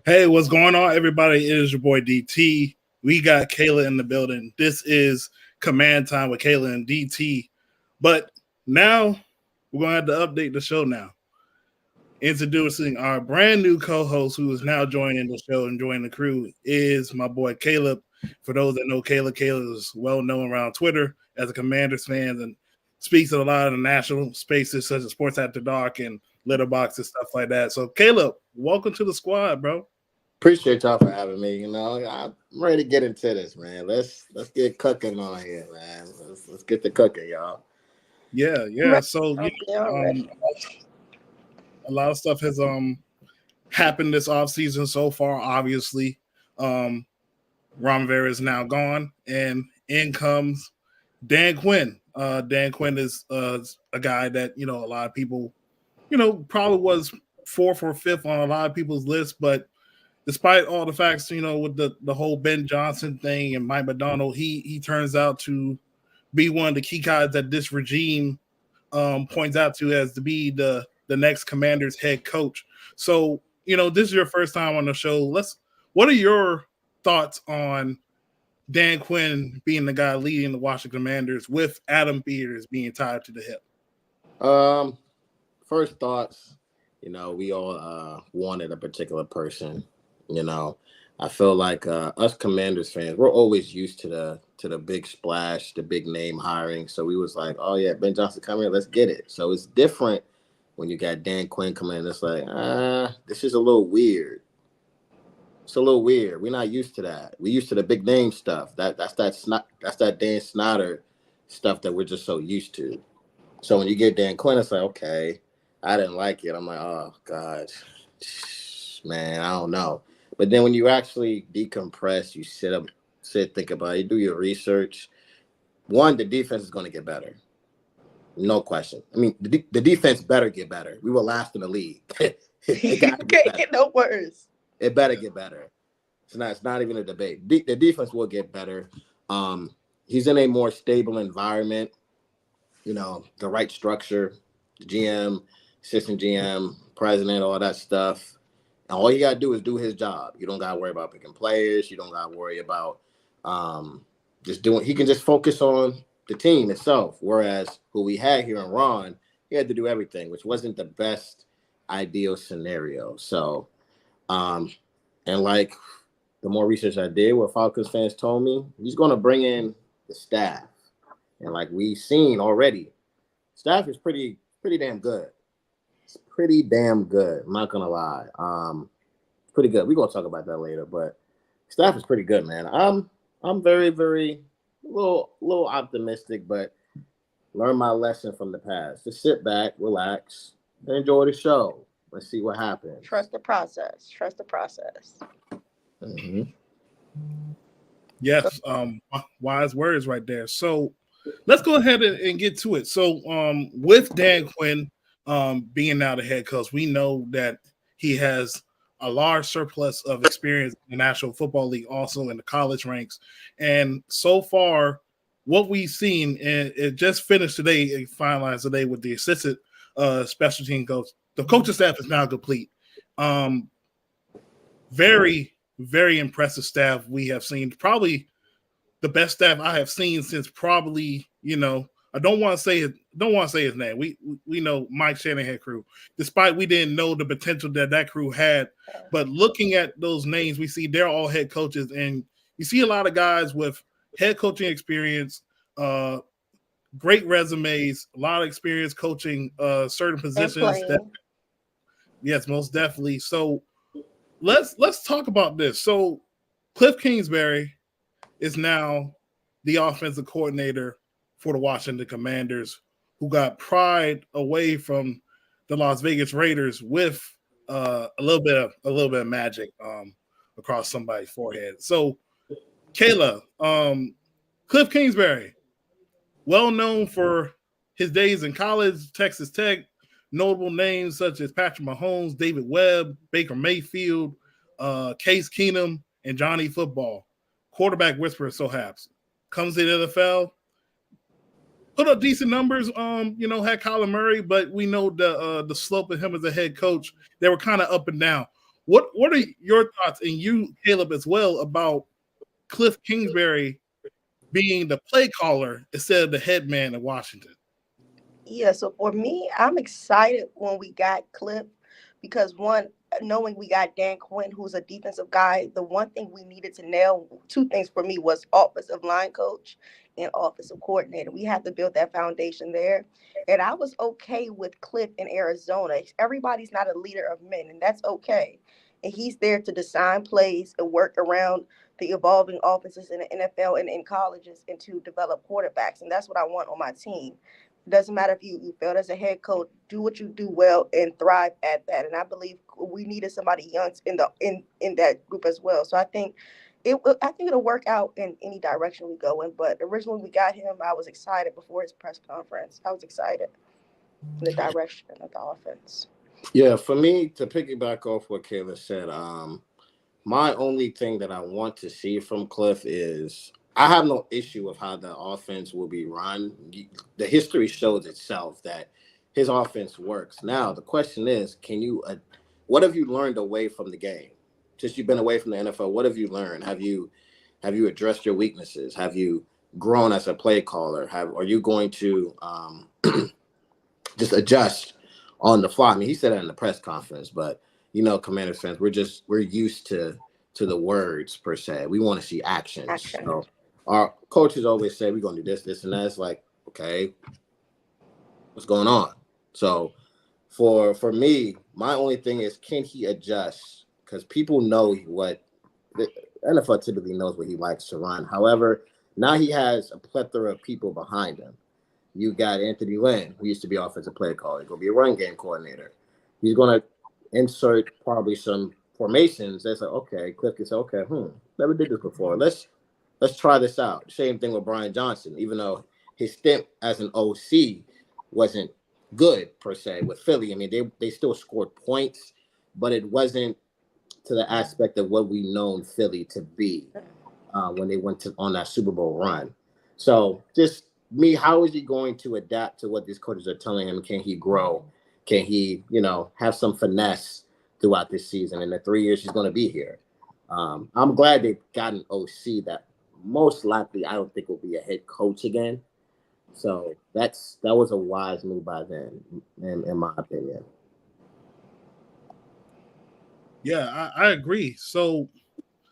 Hey, what's going on, everybody? It is your boy DT. We got Kayla in the building. This is Command Time with Kayla and DT. But now we're going to have to update the show now. Introducing our brand new co-host who is now joining the show and joining the crew is my boy Caleb. For those that know Caleb is well known around Twitter as a Commanders fan and speaks at a lot of the national spaces such as Sports After Dark and Litterbox and stuff like that. So Caleb, welcome to the squad, bro. Appreciate y'all for having me. I'm ready to get into this, man. Let's get cooking on here, man. Let's get the cooking, y'all. Yeah. So Already. a lot of stuff has happened this offseason so far. Obviously, um, Ron Rivera is now gone, and in comes Dan Quinn. Dan Quinn is a guy that a lot of people probably was fourth or fifth on a lot of people's list, but despite all the facts, with the whole Ben Johnson thing and Mike McDonald, he turns out to be one of the key guys that this regime points out to as to be the next Commanders head coach. So, this is your first time on the show. What are your thoughts on Dan Quinn being the guy leading the Washington Commanders with Adam Peters being tied to the hip? First thoughts. We all wanted a particular person. I feel like us Commanders fans, we're always used to the big splash, the big name hiring. So we was like, oh yeah, Ben Johnson come here, let's get it. So it's different when you got Dan Quinn coming in. It's like, this is a little weird. It's a little weird. We're not used to that. We're used to the big name stuff. That's that Dan Snyder stuff that we're just so used to. So when you get Dan Quinn, it's like, okay, I didn't like it. I'm like, oh God, man, I don't know. But then when you actually decompress, you think about it, you do your research. One, the defense is going to get better. No question. I mean, the defense better get better. We were last in the league. You can't get no worse. It better get better. It's not even a debate. The defense will get better. He's in a more stable environment. The right structure, GM, assistant GM, president, all that stuff. And all you got to do is do his job. You don't got to worry about picking players. You don't got to worry about just doing. He can just focus on the team itself. Whereas who we had here in Ron, he had to do everything, which wasn't the best ideal scenario. So, and like the more research I did, what Falcons fans told me, he's going to bring in the staff. And like we've seen already, staff is pretty damn good. It's pretty damn good. I'm not gonna lie. Pretty good. We're gonna talk about that later, but staff is pretty good, man. I'm very, very little optimistic, but learn my lesson from the past. Just sit back, relax, and enjoy the show. Let's see what happens. Trust the process. Mm-hmm. Yes, wise words right there. So let's go ahead and get to it. So with Dan Quinn being now the head coach, we know that he has a large surplus of experience in the National Football League, also in the college ranks. And so far, what we've seen, and it just finished today, it finalized today with the assistant special team coach. The coaching staff is now complete. Very, very impressive staff we have seen. Probably the best staff I have seen since probably, I don't want to say his name. We know Mike Shanahan crew. Despite we didn't know the potential that crew had, but looking at those names, we see they're all head coaches, and you see a lot of guys with head coaching experience, great resumes, a lot of experience coaching certain positions. Yes, most definitely. So let's talk about this. So Cliff Kingsbury is now the offensive coordinator for the Washington Commanders, who got pried away from the Las Vegas Raiders with a little bit of magic across somebody's forehead. So, Kayla, Cliff Kingsbury, well known for his days in college, Texas Tech, notable names such as Patrick Mahomes, David Webb, Baker Mayfield, Case Keenum, and Johnny Football. Quarterback whisperer, so haps. Comes to the NFL, put up decent numbers. Had Kyler Murray, but we know the slope of him as a head coach, they were kind of up and down. What are your thoughts, and you, Caleb, as well, about Cliff Kingsbury being the play caller instead of the head man in Washington? Yeah, so for me, I'm excited when we got Cliff because one, knowing we got Dan Quinn, who's a defensive guy, the one thing we needed to nail, two things for me was offensive line coach and offensive coordinator. We had to build that foundation there. And I was okay with Cliff in Arizona. Everybody's not a leader of men, and that's okay. And he's there to design plays and work around the evolving offenses in the NFL and in colleges and to develop quarterbacks. And that's what I want on my team. It doesn't matter if you failed as a head coach. Do what you do well and thrive at that. And I believe we needed somebody young in that group as well. So I think it'll work out in any direction we go in. But originally we got him, I was excited before his press conference. I was excited in the direction of the offense. Yeah, for me to piggyback off what Kayla said, my only thing that I want to see from Cliff is I have no issue with how the offense will be run. The history shows itself that his offense works. Now, the question is, what have you learned away from the game? Since you've been away from the NFL, what have you learned? Have you addressed your weaknesses? Have you grown as a play caller? Are you going to just adjust on the fly? I mean, he said that in the press conference, but Commanders fans, we're used to the words per se. We want to see action. So our coaches always say we're gonna do this, and that. It's like, okay, what's going on? So for me, my only thing is, can he adjust? Because people know what the NFL typically knows what he likes to run. However, now he has a plethora of people behind him. You got Anthony Lynn, who used to be offensive play caller. He's going to be a run game coordinator. He's going to insert probably some formations. That's like, okay, Cliff can say, okay, never did this before. Let's try this out. Same thing with Brian Johnson, even though his stint as an OC wasn't good per se with Philly. I mean, they still scored points, but it wasn't to the aspect of what we known Philly to be when they went on that Super Bowl run. So just me, how is he going to adapt to what these coaches are telling him? Can he grow? Can he, have some finesse throughout this season? In the 3 years he's going to be here. I'm glad they've got an OC that most likely I don't think will be a head coach again. So that was a wise move by them, in my opinion. Yeah, I agree. So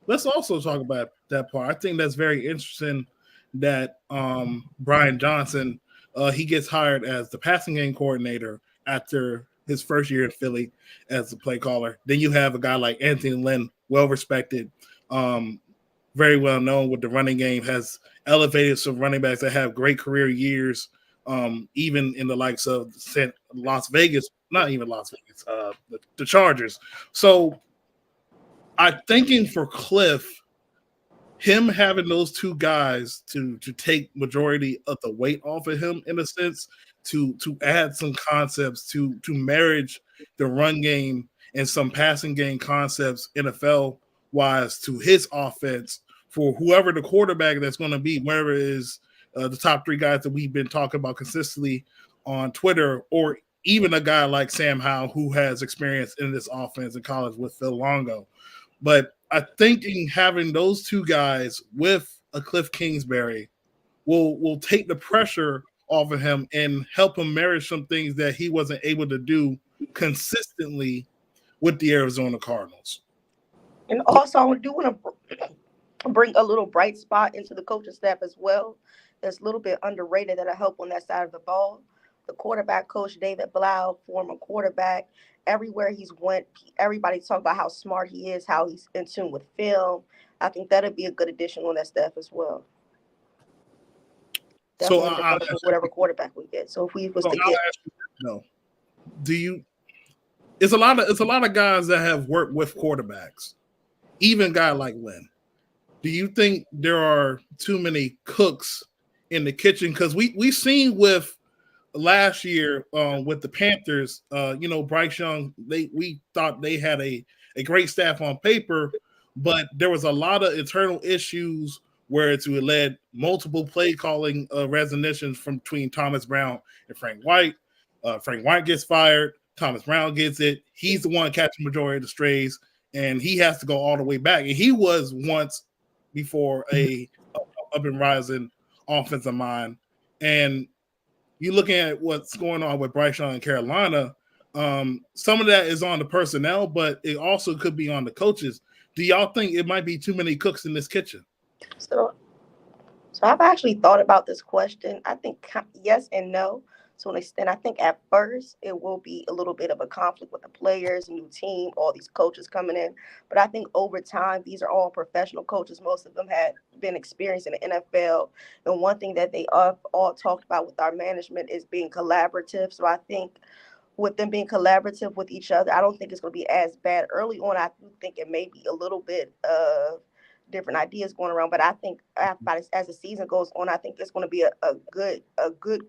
let's also talk about that part. I think that's very interesting that Brian Johnson, he gets hired as the passing game coordinator after his first year in Philly as the play caller. Then you have a guy like Anthony Lynn, well-respected, very well known with the running game, has elevated some running backs that have great career years, even in the likes of Las Vegas, not even Las Vegas, the Chargers. So I'm thinking for Cliff, him having those two guys to take majority of the weight off of him, in a sense, to add some concepts, to marriage the run game and some passing game concepts NFL wise to his offense, for whoever the quarterback that's going to be, wherever it is, the top three guys that we've been talking about consistently on Twitter, or even a guy like Sam Howell who has experience in this offense in college with Phil Longo. But I think having those two guys with a Cliff Kingsbury will take the pressure off of him and help him marry some things that he wasn't able to do consistently with the Arizona Cardinals. And also, I do want to bring a little bright spot into the coaching staff as well. That's a little bit underrated that'll help on that side of the ball. The quarterback coach, David Blau, former quarterback. Everywhere he's went, everybody talk about how smart he is, how he's in tune with film. I think that'll be a good addition on that staff as well. Definitely so whatever quarterback we get. So if we was to get, it's a lot of guys that have worked with quarterbacks, even a guy like Lynn. Do you think there are too many cooks in the kitchen? Because we seen with last year with the Panthers, Bryce Young, we thought they had a great staff on paper, but there was a lot of internal issues where it led multiple play calling resignations from between Thomas Brown and Frank White. Frank White gets fired. Thomas Brown gets it. He's the one catching the majority of the strays. and he has to go all the way back. And he was once before a up and rising offensive mind. And you looking at what's going on with Bryce Young in Carolina, some of that is on the personnel, but it also could be on the coaches. Do y'all think it might be too many cooks in this kitchen? So I've actually thought about this question. I think yes and no. To an extent, I think at first it will be a little bit of a conflict with the players, new team, all these coaches coming in. But I think over time, these are all professional coaches. Most of them had been experienced in the NFL. And one thing that they all talked about with our management is being collaborative. So I think with them being collaborative with each other, I don't think it's going to be as bad. Early on, I do think it may be a little bit of different ideas going around, but I think as the season goes on, I think it's going to be a good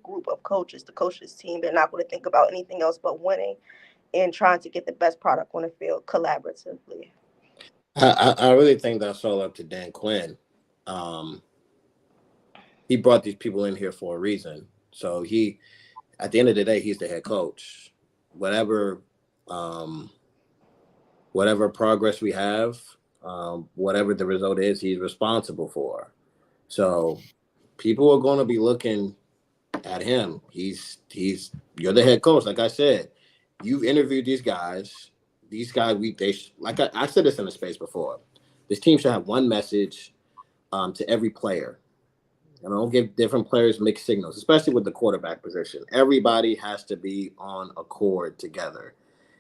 group of coaches to coach this team. They're not going to think about anything else but winning and trying to get the best product on the field collaboratively. I really think that's all up to Dan Quinn. He brought these people in here for a reason. So at the end of the day, he's the head coach. Whatever progress we have, whatever the result is, he's responsible for. So people are going to be looking at him. You're the head coach. Like I said, you've interviewed these guys. I said this in the space before. This team should have one message to every player. And don't give different players mixed signals, especially with the quarterback position. Everybody has to be on accord together.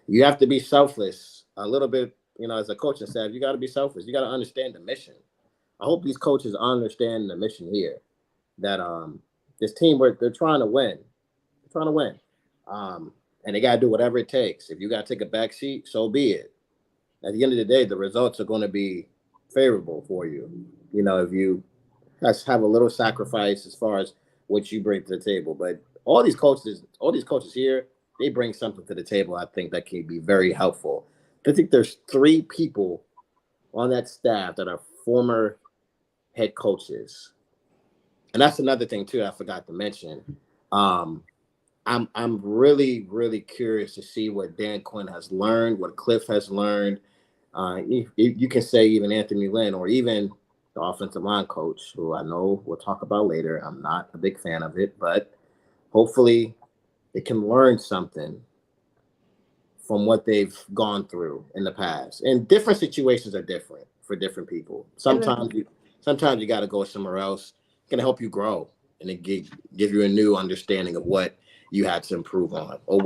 You have to be selfless a little bit. As a coaching staff, you got to be selfish. You got to understand the mission. I hope these coaches understand the mission here. That this team, they're trying to win. They're trying to win, and they got to do whatever it takes. If you got to take a back seat, so be it. At the end of the day, the results are going to be favorable for you. If you have a little sacrifice as far as what you bring to the table. But all these coaches here, they bring something to the table. I think that can be very helpful. I think there's 3 people on that staff that are former head coaches. And that's another thing too I forgot to mention. I'm really, really curious to see what Dan Quinn has learned, what Cliff has learned. You can say even Anthony Lynn or even the offensive line coach, who I know we'll talk about later. I'm not a big fan of it, but hopefully they can learn something from what they've gone through in the past. And different situations are different for different people. Sometimes you got to go somewhere else. It's going to help you grow and it give you a new understanding of what you had to improve on or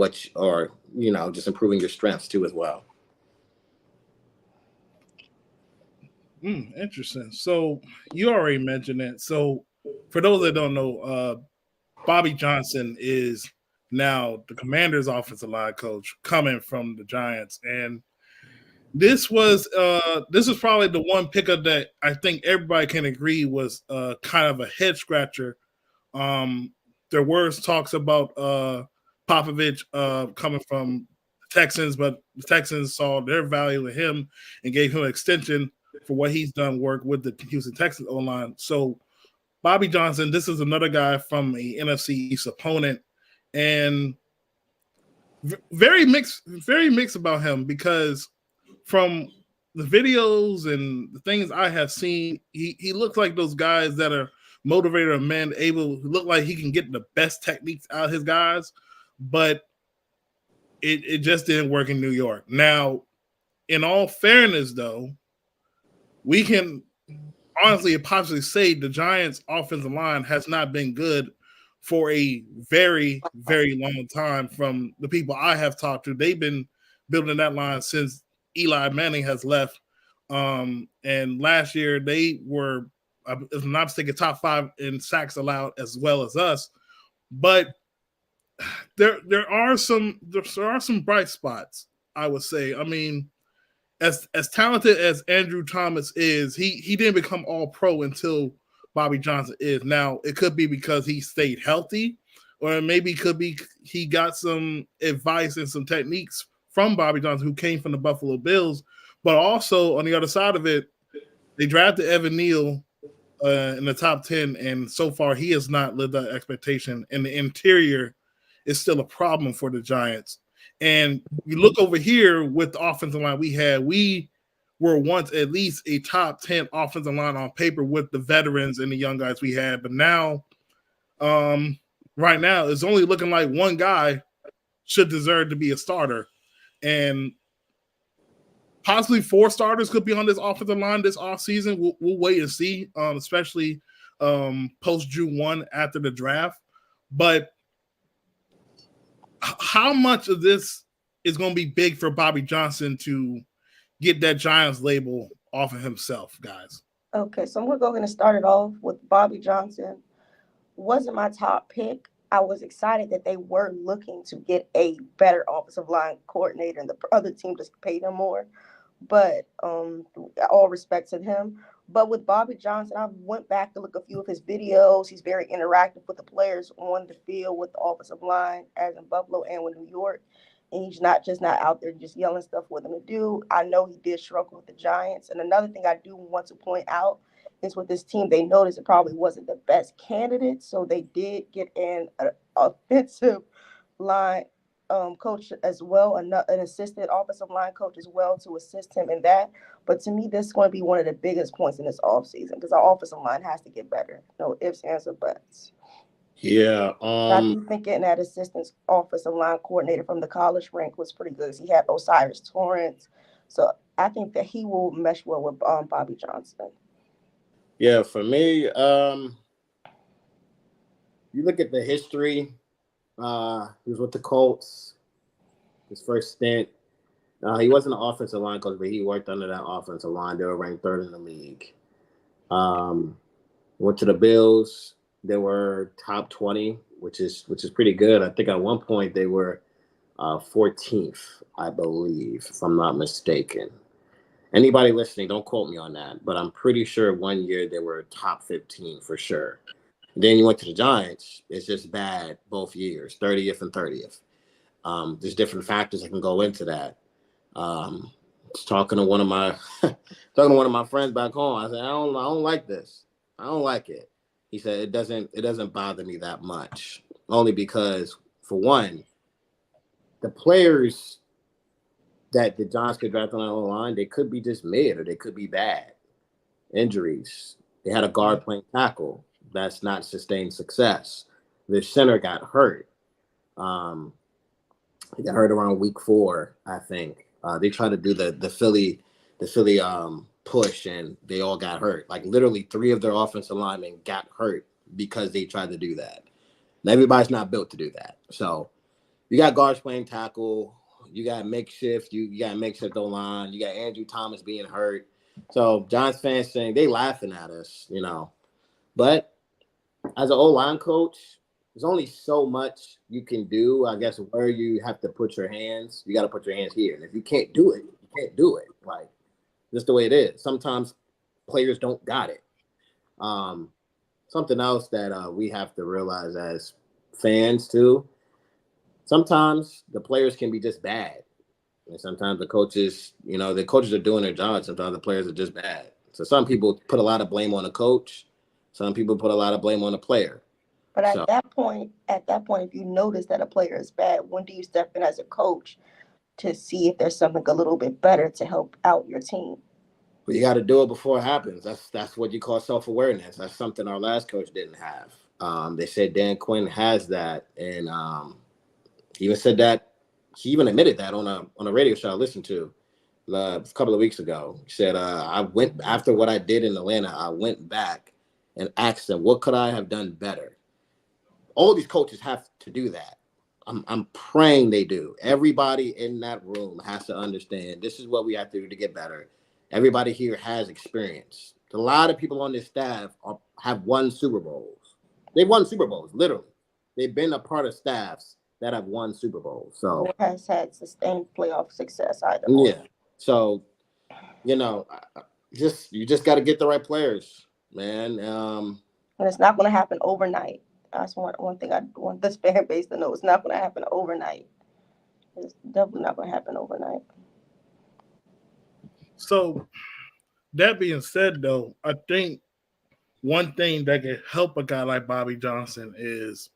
just improving your strengths too as well. Interesting. So you already mentioned it. So for those that don't know, Bobby Johnson is now the Commanders' offensive line coach coming from the Giants. And this was probably the one pickup that I think everybody can agree was kind of a head scratcher. There were talks about Popovich coming from the Texans, but the Texans saw their value in him and gave him an extension for what he's done work with the Houston Texans O-line. So Bobby Johnson, this is another guy from a NFC East opponent, and very mixed about him, because from the videos and the things I have seen, he looks like those guys that are motivator men, able to look like he can get the best techniques out of his guys, but it just didn't work in New York. Now, in all fairness, though, we can honestly possibly say the Giants' offensive line has not been good for a very, very long time. From the people I have talked to, they've been building that line since Eli Manning has left. And last year they were, if I'm not mistaken, top 5 in sacks allowed as well as us. But there are some bright spots, I would say. I mean, as talented as Andrew Thomas is, he didn't become all pro until Bobby Johnson is. Now, it could be because he stayed healthy, or maybe it could be he got some advice and some techniques from Bobby Johnson, who came from the Buffalo Bills. But also, on the other side of it, they drafted Evan Neal in the top 10, and so far he has not lived that expectation. And the interior is still a problem for the Giants. And you look over here with the offensive line we had, we were once at least a top 10 offensive line on paper with the veterans and the young guys we had. But now, right now, it's only looking like one guy should deserve to be a starter. And possibly 4 starters could be on this offensive line this offseason. We'll wait and see, especially post June 1 after the draft. But how much of this is going to be big for Bobby Johnson to get that Giants label off of himself, guys? Okay, so I'm going to go ahead and start it off with Bobby Johnson. Wasn't my top pick. I was excited that they were looking to get a better offensive line coordinator, and the other team just paid him more. But all respect to him. But with Bobby Johnson, I went back to look a few of his videos. He's very interactive with the players on the field with the offensive line, as in Buffalo and with New York. And he's not out there just yelling stuff for them to do. I know he did struggle with the Giants. And another thing I do want to point out is with this team, they noticed it probably wasn't the best candidate. So they did get an offensive line coach as well, an assistant offensive line coach as well to assist him in that. But to me, this is going to be one of the biggest points in this offseason because our offensive line has to get better. No ifs, ands, or buts. Yeah. I do think getting that assistant offensive line coordinator from the college rank was pretty good. He had Osiris Torrance. So I think that he will mesh well with Bobby Johnson. Yeah, for me, you look at the history. He was with the Colts, his first stint. He wasn't an offensive line coach, but he worked under that offensive line. They were ranked 3rd in the league. Went to the Bills. They were top 20, which is pretty good. I think at one point they were 14th, I believe, if I'm not mistaken. Anybody listening, don't quote me on that, but I'm pretty sure one year they were top 15 for sure. Then you went to the Giants. It's just bad both years, 30th and 30th. There's different factors that can go into that. Talking to one of my friends back home, I said, I don't like this. I don't like it. He said it doesn't bother me that much, only because, for one, the players that the Giants could draft on the line, they could be just mid or they could be bad. Injuries. They had a guard playing tackle. That's not sustained success. Their center got hurt. He got hurt around week 4, I think. They tried to do the Philly push, and they all got hurt. Like literally 3 of their offensive linemen got hurt because they tried to do that. And everybody's not built to do that. So you got guards playing tackle. You got makeshift. You got makeshift O-line. You got Andrew Thomas being hurt. So Giants fans saying they laughing at us, But as an O-line coach, there's only so much you can do. I guess where you have to put your hands, you got to put your hands here. And if you can't do it, you can't do it. Like, just the way it is. Sometimes players don't got it. Something else that we have to realize as fans too, sometimes the players can be just bad. And sometimes the coaches are doing their job. Sometimes the players are just bad. So some people put a lot of blame on the coach. Some people put a lot of blame on the player. But at that point, if you notice that a player is bad, when do you step in as a coach to see if there's something a little bit better to help out your team? But you got to do it before it happens. That's what you call self-awareness. That's something our last coach didn't have. They said Dan Quinn has that, and he even said that. He even admitted that on a radio show I listened to a couple of weeks ago. He said, I went after what I did in Atlanta. I went back and asked them, what could I have done better? All these coaches have to do that. I'm praying they do. Everybody in that room has to understand this is what we have to do to get better. Everybody here has experience. A lot of people on this staff have won Super Bowls. They've won Super Bowls, literally. They've been a part of staffs that have won Super Bowls. So or has had sustained playoff success either. Yeah. So, you just got to get the right players, man. And it's not going to happen overnight. That's one thing I want this fan base to know. It's not going to happen overnight. It's definitely not going to happen overnight. So, that being said, though, I think one thing that can help a guy like Bobby Johnson is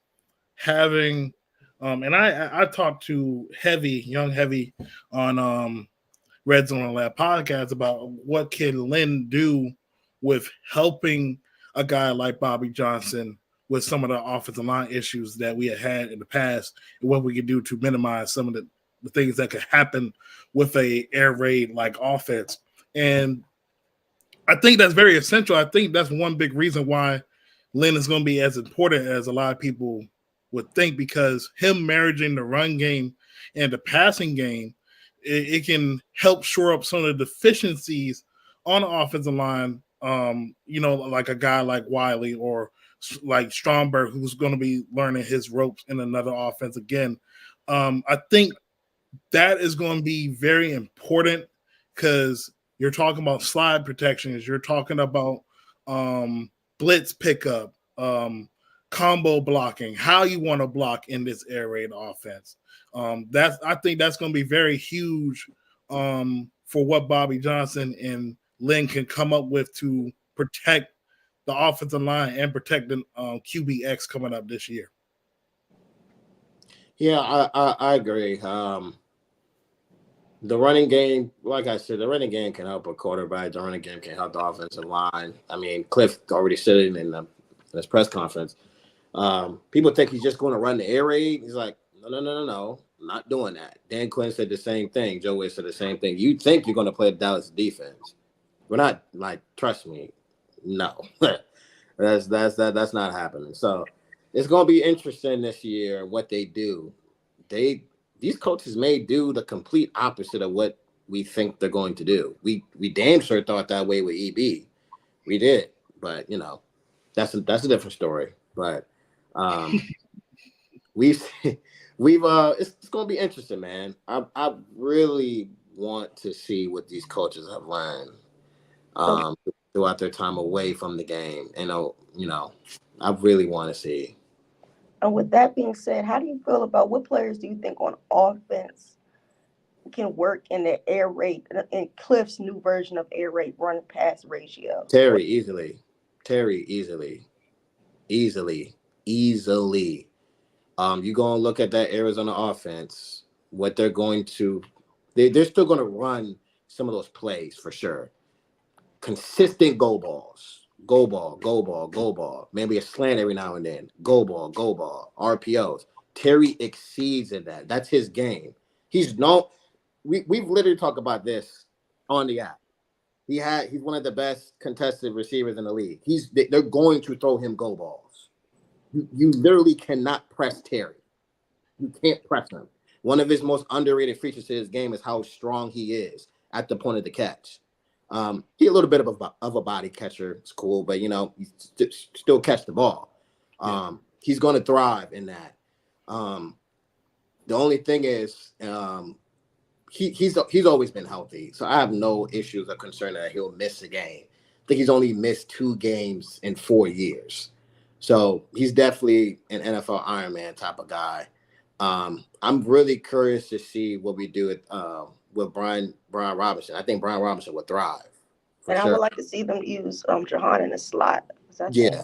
having, and I talked to young Heavy on Red Zone Lab podcast about what can Lynn do with helping a guy like Bobby Johnson with some of the offensive line issues that we had in the past, and what we can do to minimize some of the things that could happen with a air raid like offense. And I think that's very essential. I think that's one big reason why Lynn is going to be as important as a lot of people would think, because him marrying the run game and the passing game, it can help shore up some of the deficiencies on the offensive line. Like a guy like Wiley or like Stromberg, who's going to be learning his ropes in another offense again. I think that is going to be very important, because you're talking about slide protections, you're talking about blitz pickup, combo blocking, how you want to block in this air raid offense. I think that's going to be very huge for what Bobby Johnson and Lynn can come up with to protect the offensive line and protect the QBX coming up this year. Yeah, I agree. The running game, like I said, the running game can help a quarterback. The running game can help the offensive line. I mean, Cliff already said it in his press conference. People think he's just going to run the air raid. He's like, no, I'm not doing that. Dan Quinn said the same thing. Joe Wade said the same thing. You think you're going to play the Dallas defense? We're not. Like, trust me, no, that's not happening. So it's going to be interesting this year what they do. These coaches may do the complete opposite of what we think they're going to do. We damn sure thought that way with EB. We did, but that's a different story. But it's going to be interesting, man. I really want to see what these coaches have learned throughout their time away from the game. And I really want to see. And with that being said, how do you feel about what players do you think on offense can work in the air raid, in Cliff's new version of air raid run pass ratio? Terry, easily. You go and look at that Arizona offense, what they're going to, they're still going to run some of those plays for sure. Consistent go balls. Go ball. Maybe a slant every now and then. Go ball. RPOs. Terry exceeds in that. That's his game. We've literally talked about this on the app. He's one of the best contested receivers in the league. They're going to throw him go balls. You literally cannot press Terry. You can't press him. One of his most underrated features to his game is how strong he is at the point of the catch. He's a little bit of a body catcher. It's cool, but he still catch the ball. He's going to thrive in that. The only thing is, he's always been healthy, so I have no issues or concern that he'll miss a game. I think he's only missed 2 games in 4 years, so he's definitely an NFL Iron Man type of guy. I'm really curious to see what we do with Brian Robinson. I think Brian Robinson would thrive. And I would like to see them use Jahan in the slot. Yeah.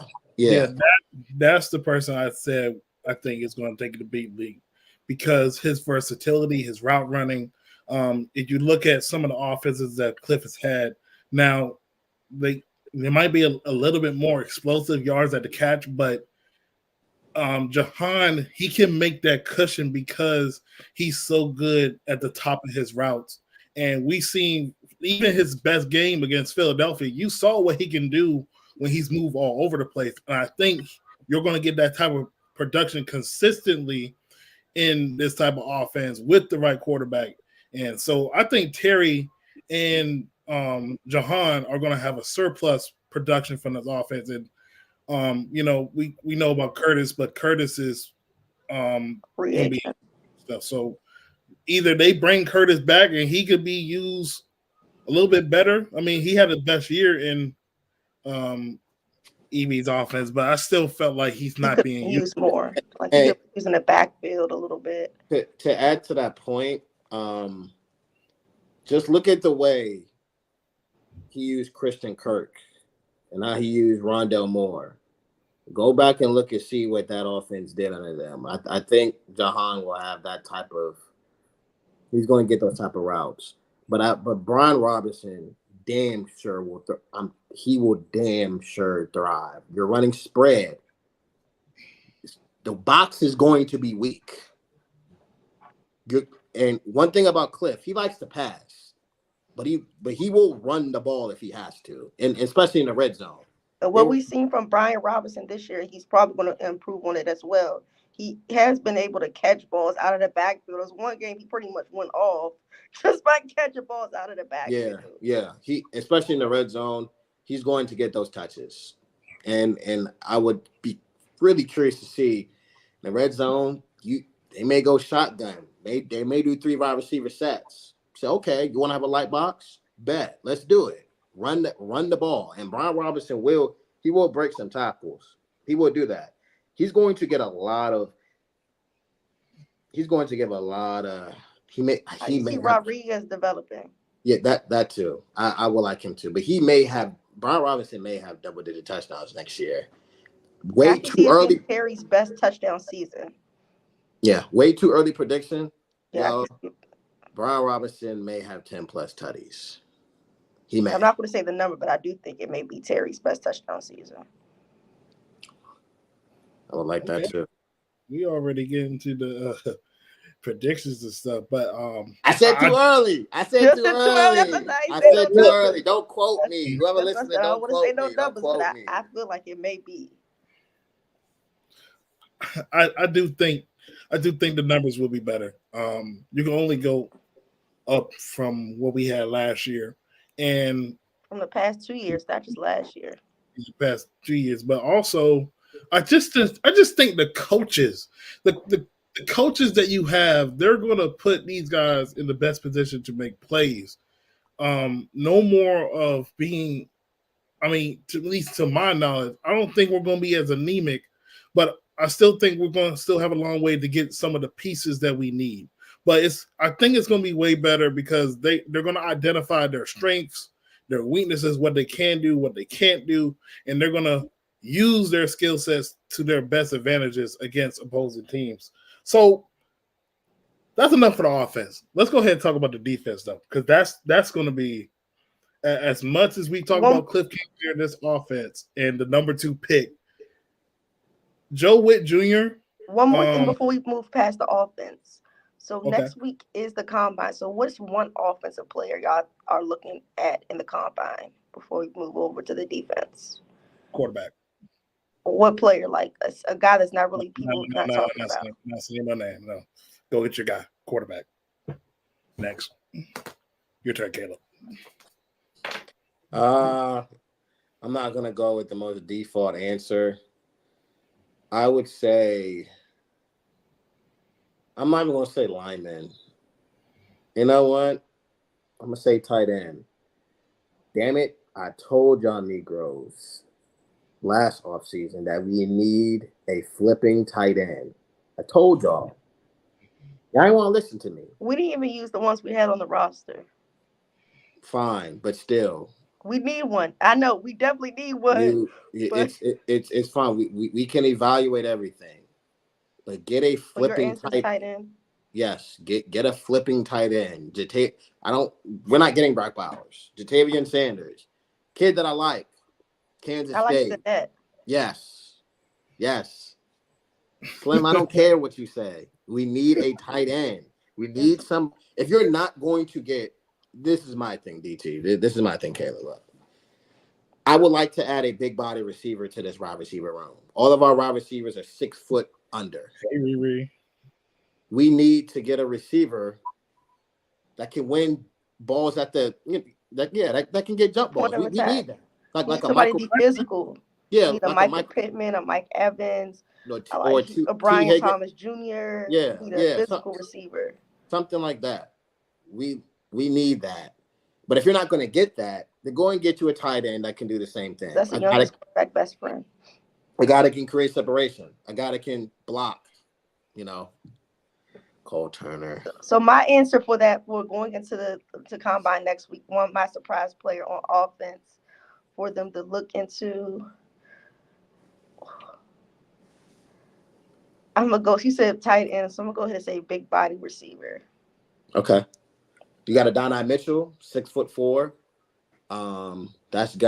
That's the person I said I think is going to take it to beat league, because his versatility, his route running. If you look at some of the offenses that Cliff has had, now they might be a little bit more explosive yards at the catch, but Jahan, he can make that cushion because he's so good at the top of his routes. And we seen even his best game against Philadelphia, you saw what he can do when he's moved all over the place. And I think you're going to get that type of production consistently in this type of offense with the right quarterback. And so I think Terry and Jahan are going to have a surplus production from this offense. And we know about Curtis, but Curtis is NBA stuff. So either they bring Curtis back and he could be used a little bit better. I mean, he had the best year in EB's offense, but I still felt like he's not being used more. Like he's using the backfield a little bit. To add to that point, just look at the way he used Christian Kirk and how he used Rondell Moore. Go back and look and see what that offense did under them. I think Jahan will have that type of – he's going to get those type of routes. But Brian Robinson damn sure will. He will damn sure thrive. You're running spread. The box is going to be weak. And one thing about Cliff, he likes to pass, but he will run the ball if he has to, and especially in the red zone. And what we've seen from Brian Robinson this year, he's probably going to improve on it as well. He has been able to catch balls out of the backfield. There's one game he pretty much went off just by catching balls out of the backfield. Yeah. He, especially in the red zone, he's going to get those touches, and I would be really curious to see in the red zone. They may go shotgun. They may do 3 wide receiver sets. Say, okay, you want to have a light box? Bet. Let's do it. Run the ball. And Brian Robinson will break some tackles. He will do that. He's going to get a lot of. He may see Rodriguez developing. Yeah, that too. I will like him too. But Brian Robinson may have double-digit touchdowns next year. Way too early. Perry's best touchdown season. Yeah, way too early prediction. Yeah, Brian Robinson may have 10+ tutties. He may. I'm not going to say the number, but I do think it may be Terry's best touchdown season. I would like that too. We already get into the predictions and stuff, but I said too early. I said too early. Don't quote me. Whoever listening, don't quote me. Numbers, but I feel like it may be. I do think the numbers will be better. You can only go up from what we had last year, and from the past 2 years, not just last year. The past 2 years, but also I just think the coaches, the coaches that you have, they're going to put these guys in the best position to make plays. No more of being, at least to my knowledge, I don't think we're going to be as anemic, but I still think we're going to still have a long way to get some of the pieces that we need. But I think it's going to be way better because they're going to identify their strengths, their weaknesses, what they can do, what they can't do, and they're going to use their skill sets to their best advantages against opposing teams. So that's enough for the offense. Let's go ahead and talk about the defense, though, because that's going to be, as much as we talk about Cliff Kingsbury in this offense and the number 2 pick, Joe Witt Jr. One more thing before we move past the offense. So next week is the combine. So what's one offensive player y'all are looking at in the combine before we move over to the defense? Quarterback. What player? Like a guy that's not really talking about. Not saying no name. No. Go get your guy. Quarterback. Next. Your turn, Caleb. I'm not going to go with the most default answer. I would say, I'm not even going to say lineman. You know what? I'm going to say tight end. Damn it. I told y'all Negroes last offseason that we need a flipping tight end. I told y'all. Y'all didn't want to listen to me. We didn't even use the ones we had on the roster. Fine, but still. We need one. I know we definitely need one. It's fine. We can evaluate everything, but get a flipping tight end. Yes, get a flipping tight end. We're not getting Brock Bowers. Jatavian Sanders, kid that I like. Kansas State. Like that. Yes. Slim, I don't care what you say. We need a tight end. We need some. If you're not going to get. This is my thing, DT. This is my thing, Caleb. I would like to add a big body receiver to this wide receiver room. All of our wide receivers are 6 foot under. Hey, we need to get a receiver that can win balls that can get jump balls. We need that. Like a Michael physical. Yeah, like a Michael Pittman, a Mike Evans, a Brian Thomas Jr. Yeah, a physical receiver. Something like that. We need that. But if you're not going to get that, then go and get you a tight end that can do the same thing. That's a young best friend. A guy that can create separation. A guy that can block. Cole Turner. So my answer for that, for going into the combine next week, my surprise player on offense for them to look into. I'm gonna go. She said tight end, so I'm gonna go ahead and say big body receiver. Okay. You got Adonai Mitchell, 6'4". That's a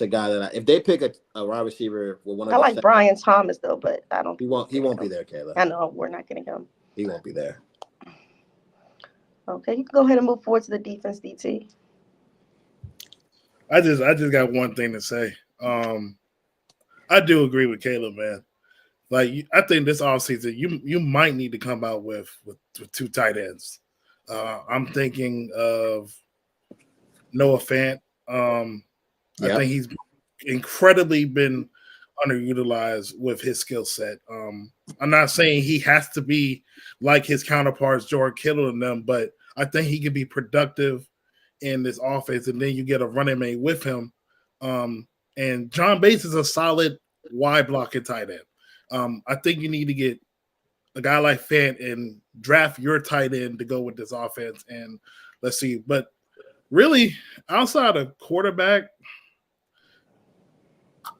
guy that if they pick a wide receiver with one of I the like Brian Thomas though, but I don't. he won't be there, Kayla. I know we're not getting him. He won't be there. Okay, you can go ahead and move forward to the defense, DT. I just got one thing to say. I do agree with Caleb, man. Like, I think this offseason, you might need to come out with two tight ends. I'm thinking of Noah Fant. I think he's incredibly been underutilized with his skill set. I'm not saying he has to be like his counterparts, Jordan Kittle and them, but I think he can be productive in this offense, and then you get a running mate with him. And John Bates is a solid wide blocking tight end. I think you need to get a guy like Fant and draft your tight end to go with this offense, and let's see. But really, outside of quarterback,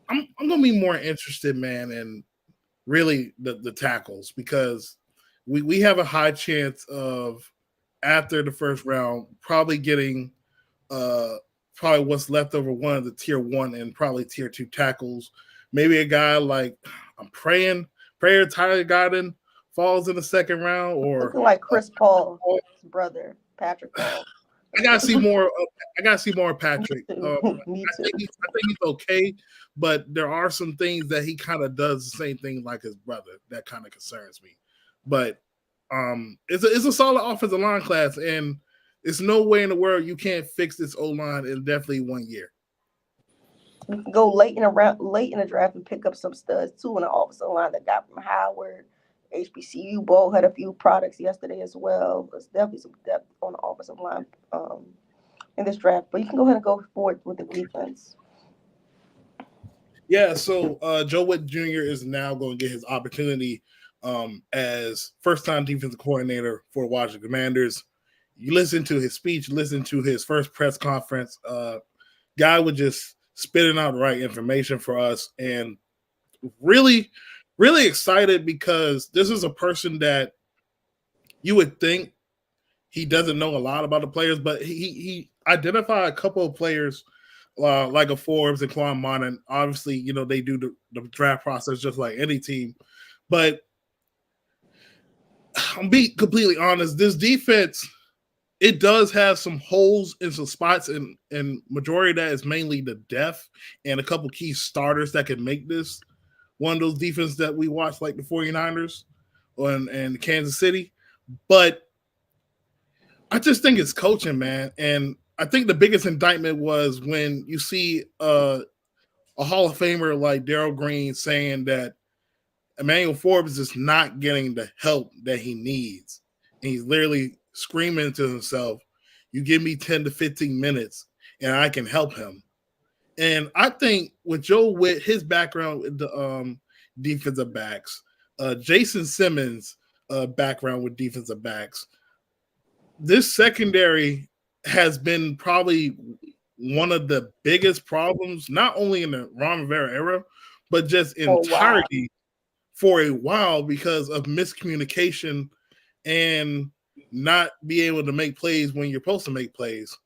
I'm gonna be more interested, man, in really the tackles, because we have a high chance of, after the first round, probably getting probably what's left over one of the tier 1 and probably tier 2 tackles. Maybe a guy like, I'm praying Tyler Godden falls in the second round, or looking like Chris Paul's brother, Patrick Paul. I gotta see more. I gotta see more of Patrick. Me too. I think he's okay, but there are some things that he kind of does the same thing like his brother that kind of concerns me. But it's a solid offensive line class, and there's no way in the world you can't fix this O-line in definitely 1 year. You can go late in the draft and pick up some studs too in the offensive line that got from Howard. HBCU Bowl had a few products yesterday as well. There's definitely some depth on the offensive line in this draft. But you can go ahead and go forward with the defense. Yeah, so Joe Witt Jr. is now going to get his opportunity as first-time defensive coordinator for the Washington Commanders. You listen to his speech, listen to his first press conference. Guy was just spitting out the right information for us, and really, really excited, because this is a person that you would think he doesn't know a lot about the players, but he identified a couple of players like a Forbes and Quan Martin. Obviously, you know, they do the draft process just like any team. But I'm being completely honest, this defense, it does have some holes in some spots, and majority of that is mainly the depth and a couple key starters that can make this one of those defenses that we watch, like the 49ers and Kansas City. But I just think it's coaching, man. And I think the biggest indictment was when you see a Hall of Famer like Darryl Green saying that Emmanuel Forbes is not getting the help that he needs. And he's literally screaming to himself, you give me 10 to 15 minutes and I can help him. And I think with Joe Witt, his background with the defensive backs, Jason Simmons' background with defensive backs, this secondary has been probably one of the biggest problems, not only in the Ron Rivera era, but just entirety for a while, because of miscommunication and not be able to make plays when you're supposed to make plays.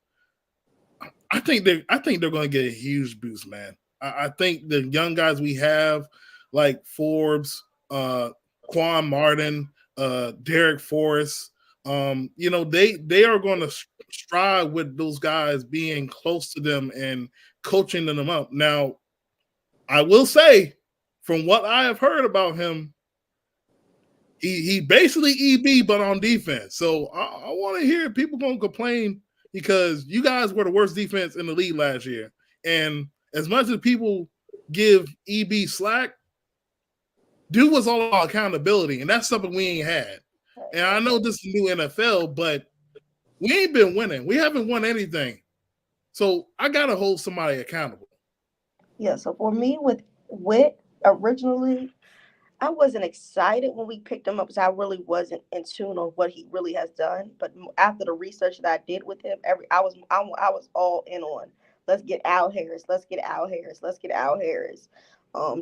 I think they're going to get a huge boost, man. I think the young guys we have, like Forbes, Quan Martin, Derek Forrest, you know, they are going to strive with those guys being close to them and coaching them up. Now, I will say, from what I have heard about him, he basically EB, but on defense. So I want to hear people going to complain, because you guys were the worst defense in the league last year. And as much as people give EB slack, dude was all about accountability, and that's something we ain't had. And I know this is new NFL, but we ain't been winning. We haven't won anything. So I got to hold somebody accountable. Yeah, so for me with Witt, originally, I wasn't excited when we picked him up because I really wasn't in tune on what he really has done. But after the research that I did with him, I was all in on, let's get Al Harris, let's get Al Harris, let's get Al Harris.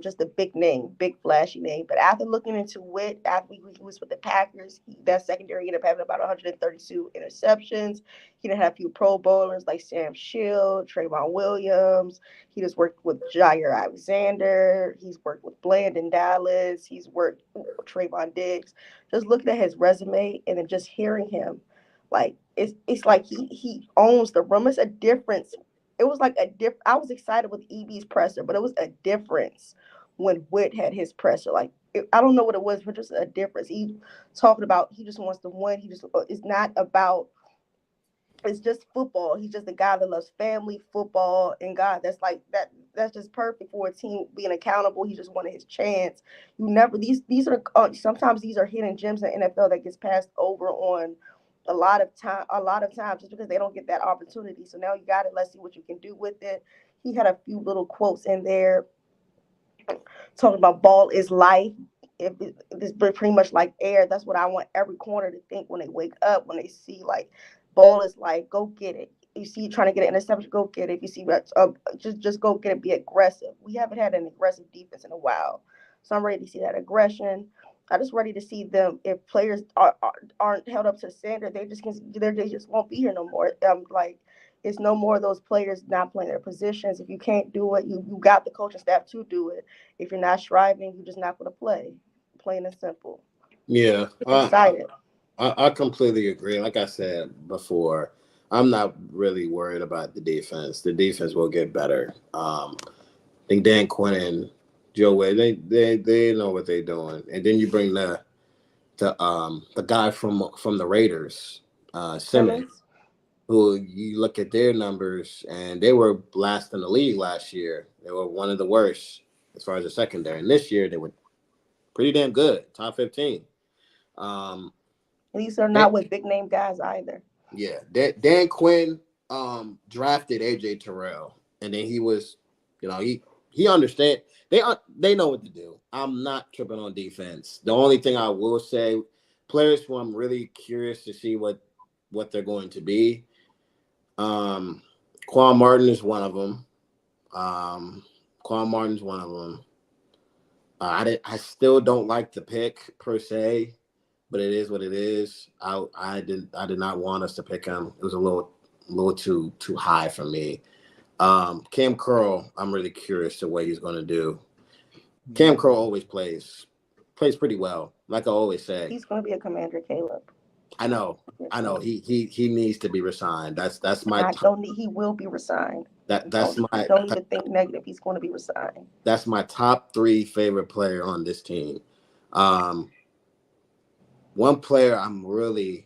just a big name, big flashy name. But after looking into it, after he was with the Packers, that secondary ended up having about 132 interceptions. He didn't have a few Pro Bowlers like Sam Shield, Trayvon Williams. He just worked with Jair Alexander. He's worked with Blandon Dallas. He's worked with Trayvon Diggs. Just looking at his resume and then just hearing him, like it's like he owns the room. It's a difference. It was like a different. I was excited with EB's presser, but it was a difference when Witt had his presser. Like I don't know what it was, but just a difference. He talking about he just wants to win. He just it's not about. It's just football. He's just a guy that loves family, football, and God. That's like that. That's just perfect for a team being accountable. He just wanted his chance. You never these are sometimes these are hidden gems in the NFL that gets passed over on a lot of times just because they don't get that opportunity. So now you got it. Let's see what you can do with it. He had a few little quotes in there talking about ball is life. If it's pretty much like air. That's what I want every corner to think when they wake up, when they see like ball is life. Go get it. You see you trying to get an interception, go get it. If you see just go get it, be aggressive. We haven't had an aggressive defense in a while. So I'm ready to see that aggression. I'm just ready to see them. If players aren't held up to the standard, they just won't be here no more. Like it's no more of those players not playing their positions. If you can't do it, you got the coaching staff to do it. If you're not striving, you're just not going to play. Plain and simple. Yeah, I'm excited. I completely agree. Like I said before, I'm not really worried about the defense. The defense will get better. I think Dan Quinn and Joe Wade, they know what they're doing. And then you bring the guy from the Raiders, Simmons, who you look at their numbers, and they were last in the league last year. They were one of the worst as far as the secondary. And this year they were pretty damn good, top 15. These are not with big name guys either. Yeah, Dan Quinn drafted AJ Terrell, and then he was, he understand. They know what to do. I'm not tripping on defense. The only thing I will say, players who I'm really curious to see what they're going to be. Quan Martin is one of them. I still don't like the pick per se, but it is what it is. I did not want us to pick him. It was a little too high for me. Cam Curl, I'm really curious to what he's going to do. Cam Curl always plays pretty well. Like I always say, he's going to be a commander, Caleb. I know. He needs to be resigned. That's my. He will be resigned. That's my. Don't even think negative. He's going to be resigned. That's my top 3 favorite player on this team. One player I'm not even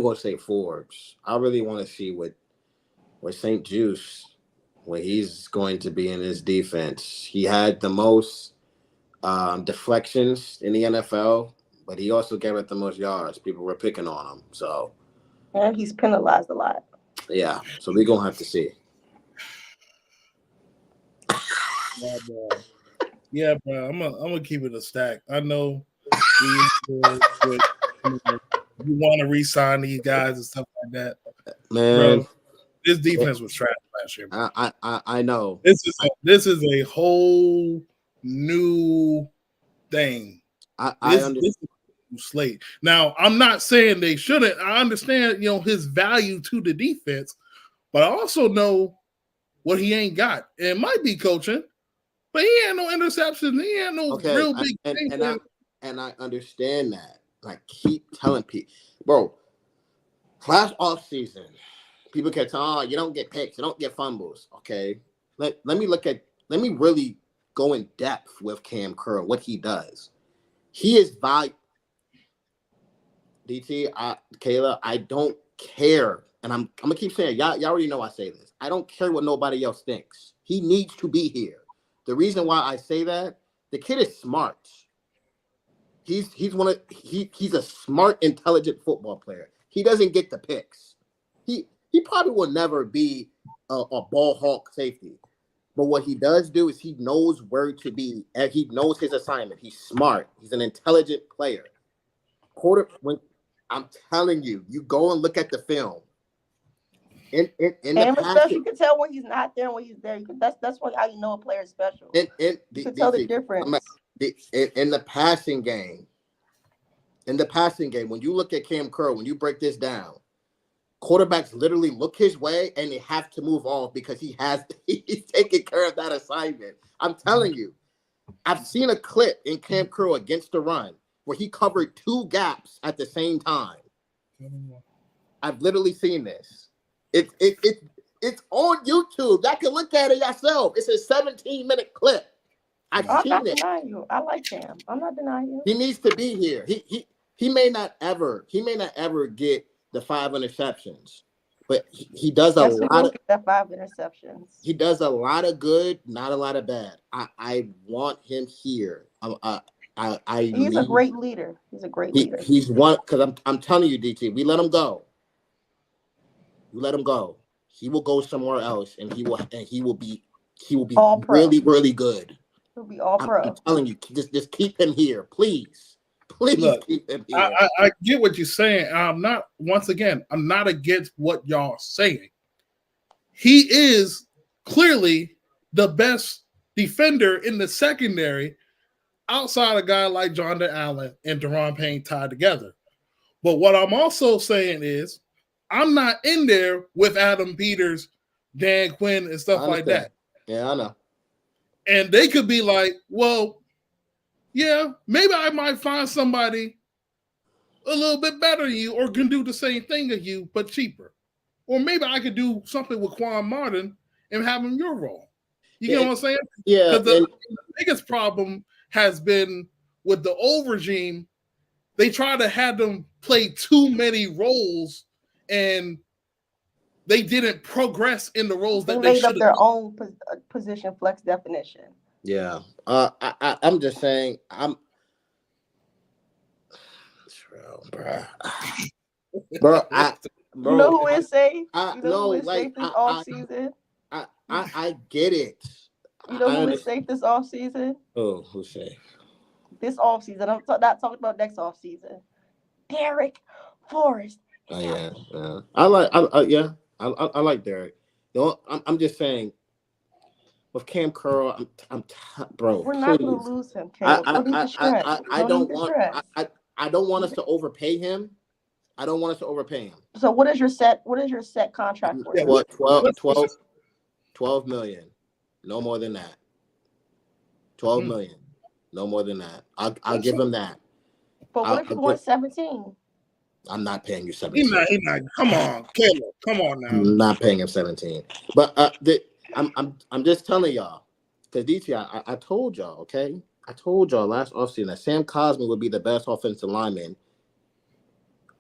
going to say Forbes. I really want to see what St. Juice, what he's going to be in his defense. He had the most deflections in the NFL, but he also gave it the most yards. People were picking on him. So, and he's penalized a lot. Yeah, so we're going to have to see. Yeah, bro. I'm gonna keep it a stack. I know you want to re-sign these guys and stuff like that. Man, bro, this defense was trash last year. Bro. I know. This is a whole new thing. I understand. This is slate. Now, I'm not saying they shouldn't. I understand, his value to the defense, but I also know what he ain't got. It might be coaching, but he ain't no interceptions. He ain't no real big thing. And I understand that. Like, keep telling people, bro, last off season, people kept telling, you don't get picks, you don't get fumbles. Okay. Let me really go in depth with Cam Curl, what he does. He is DT, Kayla, I don't care. And I'm gonna keep saying, y'all already know I say this. I don't care what nobody else thinks. He needs to be here. The reason why I say that, the kid is smart. He's a smart, intelligent football player. He doesn't get the picks. He probably will never be a ball hawk safety. But what he does do is he knows where to be, and he knows his assignment. He's smart. He's an intelligent player. When I'm telling you, you go and look at the film. in the And especially passing, you can tell when he's not there and when he's there. That's why how you know a player is special. in You can tell the DC, difference. in the passing game, when you look at Cam Curl, when you break this down, quarterbacks literally look his way and they have to move off because he's taking care of that assignment. I'm telling you, I've seen a clip in Cam Curl against the run where he covered 2 gaps at the same time. I've literally seen this. It's on YouTube. Y'all can look at it yourself. It's a 17-minute clip. I'm seen not it. denying you. I like Cam. I'm not denying you. He needs to be here. He may not ever get the 5 interceptions, but he does a lot of that 5 interceptions. He does a lot of good, not a lot of bad. I want him here. He's a great leader. He's a great leader. He's one because I'm telling you, DT, we let him go. We let him go. He will go somewhere else, and he will be all really, really good. He'll be all pro. I'm telling you, just keep him here, please. Please Look, keep him here. I get what you're saying. I'm not against what y'all saying. He is clearly the best defender in the secondary outside a guy like Jonathan Allen and Deron Payne tied together. But what I'm also saying is I'm not in there with Adam Peters, Dan Quinn, and stuff like that. Yeah, I know. And they could be like, well, yeah, maybe I might find somebody a little bit better than you or can do the same thing as you, but cheaper. Or maybe I could do something with Quan Martin and have him your role. You know what I'm saying? Yeah. Because the biggest problem has been with the old regime, they try to have them play too many roles and they didn't progress in the roles that they made up their done. own position flex definition. Yeah. I'm just saying, bro, you know who is safe? You know who is safe this offseason? I get it. You know who is safe this offseason? Oh, who's safe? This offseason. I'm not talking about next offseason. Derek Forrest. Oh yeah. I like Derek. You know, I'm just saying. With Cam Curl, bro. We're not going to lose him, Caleb. I don't want us to overpay him. I don't want us to overpay him. So what is your set contract for him? What, 12 million. No more than that. 12 million. No more than that. I'll give him that. But what if he wants 17? I'm not paying you 17. He's not. Come on, Caleb. Come on now. I'm not paying him 17. But I'm just telling y'all, because DT, I told y'all, okay? I told y'all last offseason that Sam Cosmi would be the best offensive lineman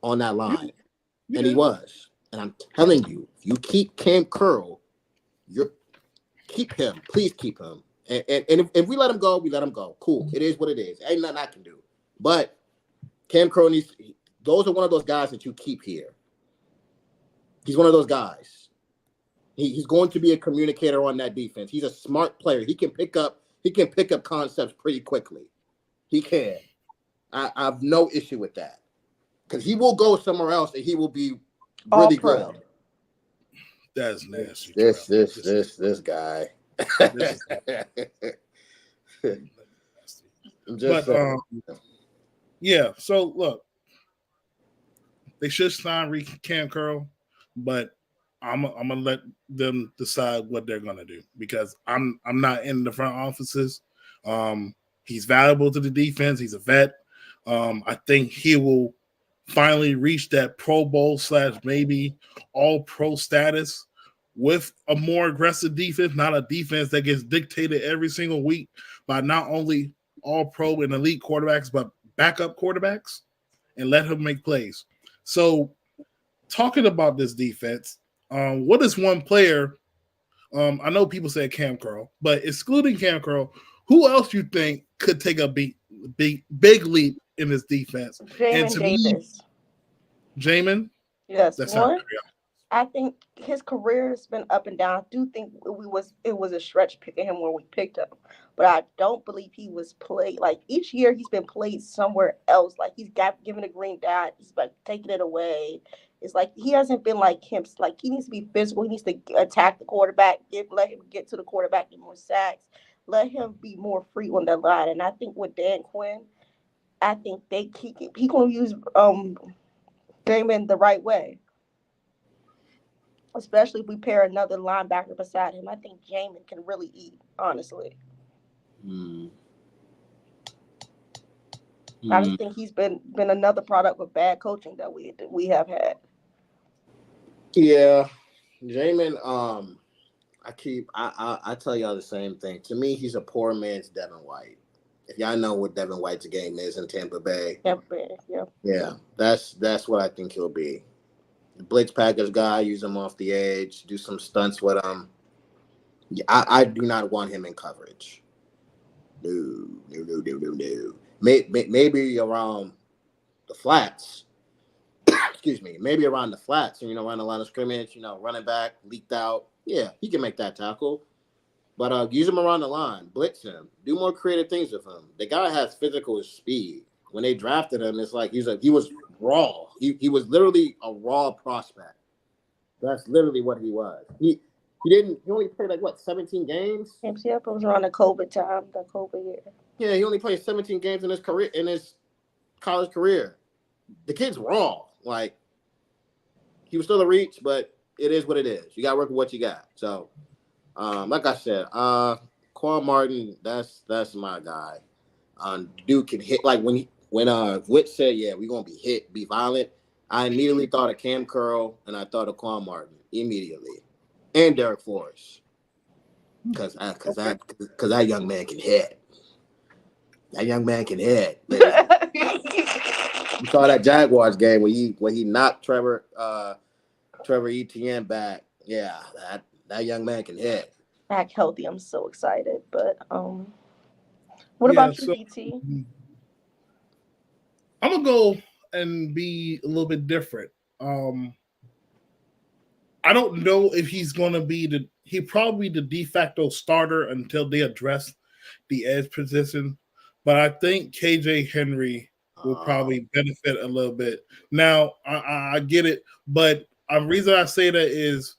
on that line. Yeah. And he was. And I'm telling you, if you keep Cam Curl, keep him. Please keep him. And if we let him go, we let him go. Cool. It is what it is. Ain't nothing I can do. But Cam Curl those are one of those guys that you keep here. He's one of those guys. He's going to be a communicator on that defense. He's a smart player. He can pick up concepts pretty quickly. He can. I have no issue with that. Because he will go somewhere else and he will be really good. That's nasty. This guy. Yeah. So look, they should sign Cam Curl, but I'm gonna let them decide what they're gonna do because I'm not in the front offices. He's valuable to the defense. He's a vet. I think he will finally reach that Pro Bowl / maybe All Pro status with a more aggressive defense, not a defense that gets dictated every single week by not only All Pro and elite quarterbacks, but backup quarterbacks, and let him make plays. So, talking about this defense, what is one player? I know people say Cam Curl, but excluding Cam Curl, who else you think could take a big leap in this defense? Jamin Davis. Jamin? Yes. One, I think his career has been up and down. I do think it was a stretch picking him when we picked him, but I don't believe he was played. Like each year, he's been played somewhere else. Like he's given a green dot. He's like taking it away. practice. Like he hasn't been like him. Like he needs to be physical. He needs to attack the quarterback. Let him get to the quarterback, get more sacks. Let him be more free on the line. And I think with Dan Quinn, I think he gonna use Jamin the right way. Especially if we pair another linebacker beside him. I think Jamin can really eat, honestly. I just think he's been another product of bad coaching that we have had. Yeah, Jamin. I tell y'all the same thing. To me, he's a poor man's Devin White. If y'all know what Devin White's game is in Tampa Bay, yeah, that's what I think he'll be. The blitz package guy, use him off the edge, do some stunts with him. I do not want him in coverage. No. Maybe around the flats. Excuse me. Maybe around the flats, around the line of scrimmage, running back, leaked out. Yeah, he can make that tackle. But use him around the line, blitz him, do more creative things with him. The guy has physical speed. When they drafted him, it's like he was raw. He was literally a raw prospect. That's literally what he was. He only played 17 games? Yep, it was around the COVID time, the COVID year. Yeah, he only played 17 games in his college career. The kid's raw. Like, he was still a reach, but it is what it is. You got to work with what you got. So, like I said, Quan Martin, that's my guy. Dude can hit. Like when Witt said, "Yeah, we're gonna be hit, be violent," I immediately thought of Cam Curl and I thought of Quan Martin immediately, and Derek Forrest, because that young man can hit. That young man can hit. You saw that Jaguars game when he knocked Trevor Etienne back. Yeah, that young man can hit. Back healthy. I'm so excited. But what about you, DT? I'm gonna go and be a little bit different. I don't know if he's gonna be he probably the de facto starter until they address the edge position. But I think KJ Henry will probably benefit a little bit. Now, I get it, but the reason I say that is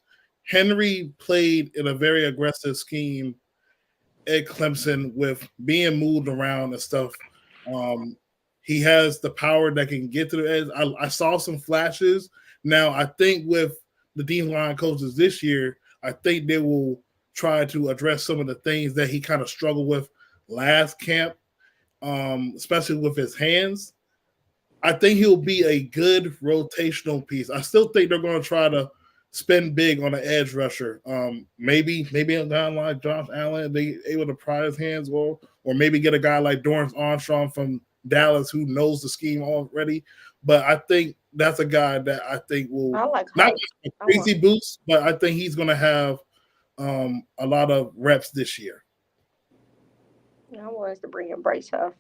Henry played in a very aggressive scheme at Clemson with being moved around and stuff. He has the power that can get to the edge. I saw some flashes. Now, I think with the D-line coaches this year, I think they will try to address some of the things that he kind of struggled with last camp, especially with his hands. I think he'll be a good rotational piece. I still think they're going to try to spend big on an edge rusher. Maybe a guy like Josh Allen, they able to pry his hands, or maybe get a guy like Dorrance Armstrong from Dallas who knows the scheme already. But I think that's a guy that I think will not a crazy boost, but I think he's going to have a lot of reps this year. I want us to bring in Bryce Huff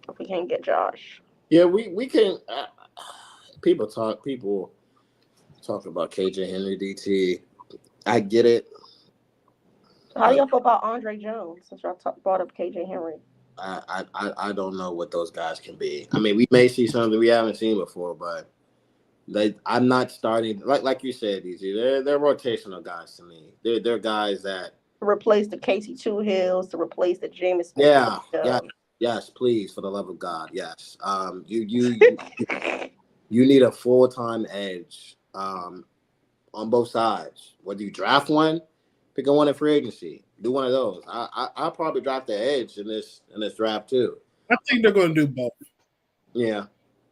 if we can't get Josh. Yeah, we can. People talk about KJ Henry, DT. I get it. How do y'all feel about Andre Jones since y'all brought up KJ Henry? I don't know what those guys can be. I mean, we may see something we haven't seen before, but I'm not starting like you said, DT. They're rotational guys to me. They're guys that replace the Casey Hills, to replace the Jameis. Yeah. Yes, please, for the love of God, yes. You need a full-time edge on both sides. Whether you draft one, pick one in free agency. Do one of those. I'll probably draft the edge in this draft too. I think they're going to do both. Yeah,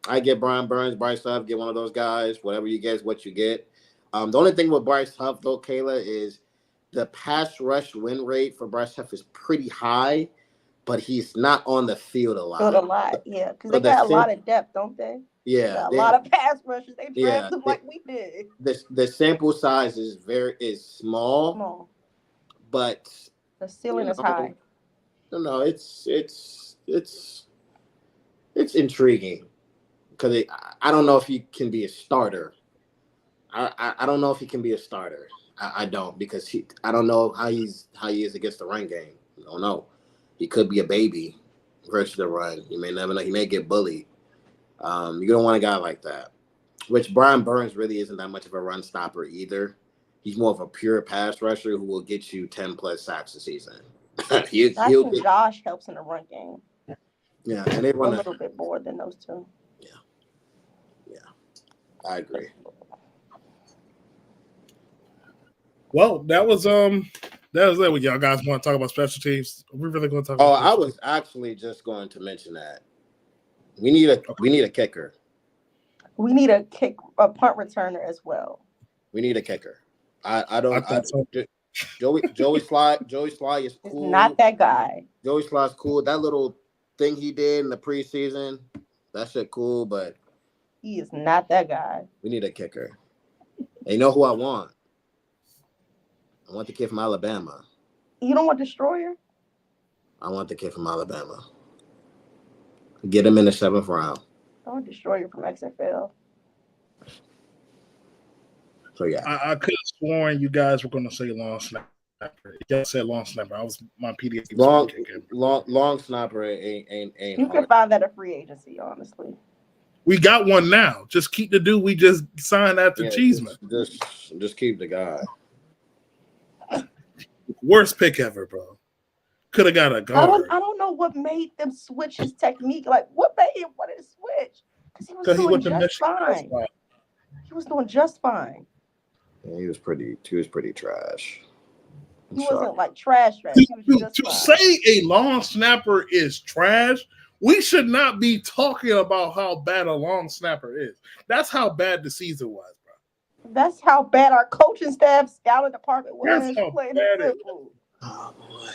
I get Brian Burns, Bryce Huff, get one of those guys. Whatever you get is what you get. The only thing with Bryce Huff though, Kayla, is the pass rush win rate for Bryce Huff is pretty high, but he's not on the field a lot. Yeah, because they got a lot of depth, don't they? Yeah, a lot of pass rushes. They draft them like we did. The sample size is small, but the ceiling is high. No, it's intriguing because I don't know if he can be a starter. I don't know if he can be a starter. I don't, because I don't know how he is against the run game. I don't know. He could be a baby versus the run. You may never know. He may get bullied. You don't want a guy like that. which Brian Burns really isn't that much of a run stopper either. He's more of a pure pass rusher who will get you 10 plus sacks a season. I think Josh helps in the run game. Yeah, and they A run little bit more than those two. Yeah, I agree. Well, that was it. What y'all guys want to talk about special teams? Are we really going to talk about I was actually just going to mention that. We need a kicker. We need a punt returner as well. We need a kicker. Joey Sly is cool. He's not that guy. Joey Sly's cool. That little thing he did in the preseason, that shit cool, but he is not that guy. We need a kicker. And you know who I want? I want the kid from Alabama. You don't want Destroyer? I want the kid from Alabama. Get him in the 7th round. I want Destroyer from XFL. So yeah, I could have sworn you guys were going to say long snapper. You said long snapper. I was my PDF. Long snapper ain't. You can find that at free agency, honestly. We got one now. Just keep the dude we just signed after Cheeseman. Just keep the guy. Worst pick ever, bro. Could have got a guard. I don't know what made them switch his technique. Like, what made him want to switch? Because he was doing just fine. He was doing just fine. Yeah, he was pretty trash. He wasn't like trash. He was just to fine. Say a long snapper is trash, we should not be talking about how bad a long snapper is. That's how bad the season was, bro. That's how bad our coaching staff, scouting department was. That's how playing bad the it Oh boy,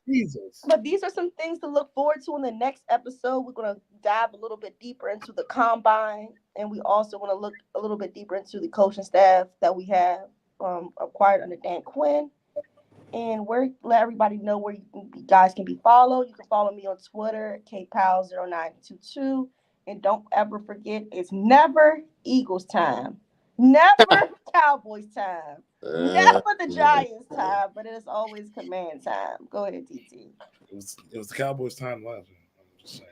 Jesus! But these are some things to look forward to in the next episode. We're going to dive a little bit deeper into the combine, and we also want to look a little bit deeper into the coaching staff that we have acquired under Dan Quinn. And let everybody know where you guys can be followed. You can follow me on Twitter, kpal0922. And don't ever forget, it's never Eagles time. Never Cowboys time. Never the Giants time, but it's always Command time. Go ahead, TT. It was the Cowboys time last year. I'm just saying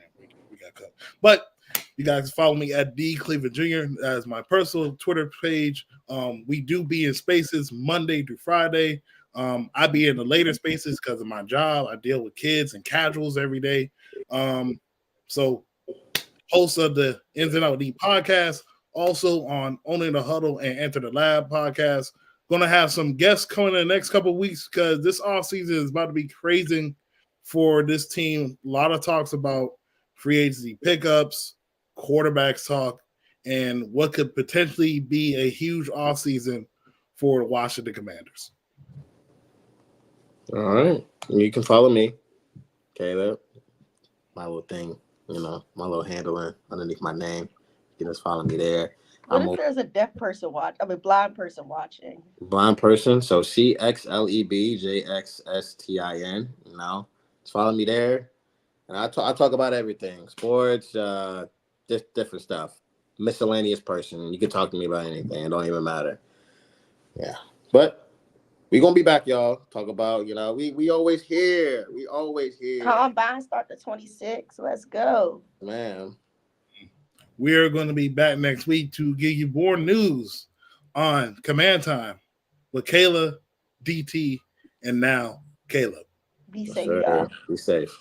we got cut. But you guys can follow me at D Cleveland Jr. as my personal Twitter page. We do be in spaces Monday through Friday. I be in the later spaces because of my job. I deal with kids and casuals every day. So host of the Ins and Out Deep podcast. Also on Owning the Huddle and Enter the Lab podcast. Going to have some guests coming in the next couple of weeks because this offseason is about to be crazy for this team. A lot of talks about free agency pickups, quarterbacks talk, and what could potentially be a huge offseason for the Washington Commanders. All right. You can follow me, Caleb. My little thing, my little handle underneath my name. You can just follow me there. What if there's a deaf person blind person watching? Blind person, so CXLEBJXSTIN. Just follow me there, and I talk about everything, sports, just different stuff. Miscellaneous person. You can talk to me about anything. It don't even matter. Yeah, but we're gonna be back, y'all. Talk about we always here. We always here. Combine start the 26th. Let's go, man. We are going to be back next week to give you more news on Command Time with Kayla, DT, and now Caleb. Be safe, y'all. Be safe.